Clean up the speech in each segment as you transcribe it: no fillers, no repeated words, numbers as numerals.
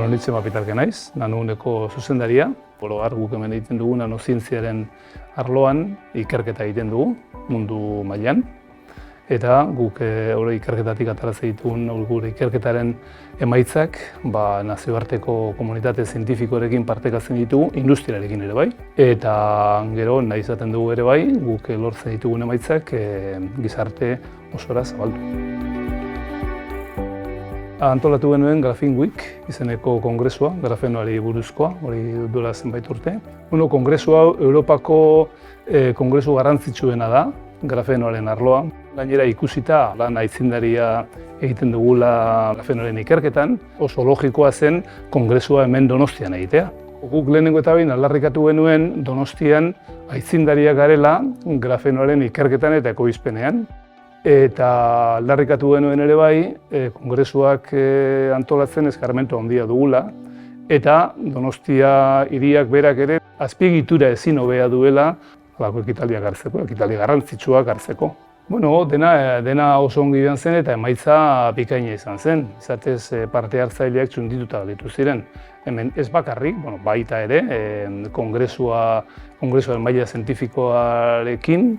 Nitze Mapitarke naiz, Nanouneko zuzendaria. Oro har guk hemen egiten dugu nanozientziaren arloan ikerketa egiten dugu mundu mailan. Eta guk hori ikerketatik ateratzen ditugun gure ikerketaren emaitzak nazioarteko komunitate zientifikoarekin partekatzen ditugu industriarekin ere bai. Eta gero nahi izaten dugu ere bai, guk lortzen ditugun emaitzak gizarte osora zabaldu. Antolatu genuen Graphene Week izeneko kongresua, grafenoari buruzkoa, hori duela zenbait urte. Kongresu hau Europako kongresu garrantzitsuena da, grafenoaren arloa. Gainera ikusita lan aitzindaria egiten dugula grafenoaren ikerketan, oso logikoa zen kongresua hemen Donostian egitea. Guk lehenengo eta behin aldarrikatu genuen Donostian aitzindariak garela grafenoaren ikerketan eta ekoizpenean. Eta aldarrikatu genuen ere bai, kongresuak antolatzen eskarmentu handia dugula, eta Donostia hiriak berak ere azpiegitura ezin hobea duela halako ekitaldiak hartzeko, ekitaldi garrantzitsuak hartzeko. Dena oso ongi joan zen eta emaitza bikaina izan zen. Izatez parte hartzaileak txundituta gelditu ziren. Hemen ez bakarrik, baita ere, kongresuaren maila zientifikoarekin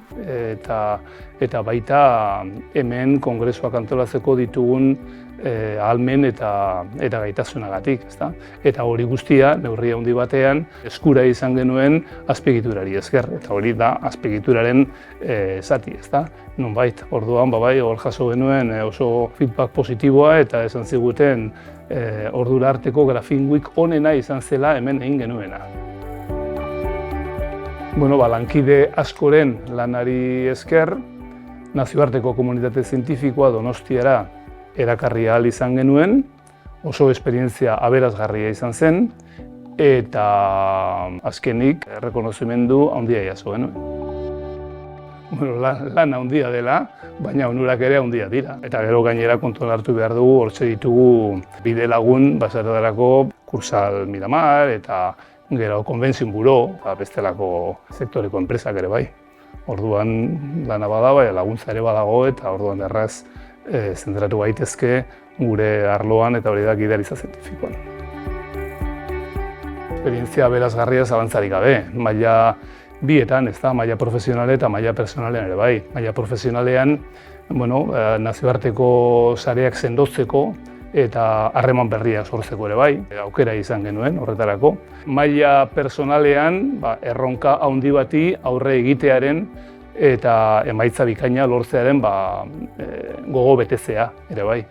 eta baita hemen kongresuak antolatzeko ditugun ahalmen eta gaitasunagatik. Eta hori guztia, neurri handi batean, eskura izan genuen azpiegiturari esker. Eta hori da azpiegituraren zati, nonbait. Orduan, hor jaso genuen oso feedback positiboa eta esan ziguten ordura arteko Graphene Week onena izan zela hemen egin genuena. Lankide askoren lanari esker, nazioarteko komunitate zientifikoa Donostiara erakarri ahal izan genuen, oso esperientzia aberasgarria izan zen, eta azkenik errekonozimendu handia jaso genuen. Lan handia dela, baina onurak ere handia dira. Eta gero gainera kontuan hartu behar dugu, hortxe ditugu bide lagun basaretarako Kursal Miramar eta gero Konbentzin Buro, bestelako sektoreko enpresak ere bai. Orduan lana bada, laguntza ere badago eta orduan erraz zentratu gaitezke gure arloan eta hori da gidaritza zientifikoan. Esperientzia aberasgarria zalantzarik gabe, maila bietan, maila profesionale eta maila personalean ere bai. Maila profesionalean, nazioarteko sareak sendotzeko eta harreman berriak sortzeko ere bai, aukera izan genuen horretarako. Maila personalean, erronka handi bati aurre egitearen eta emaitza bikaina lortzearen gogo betezea ere bai.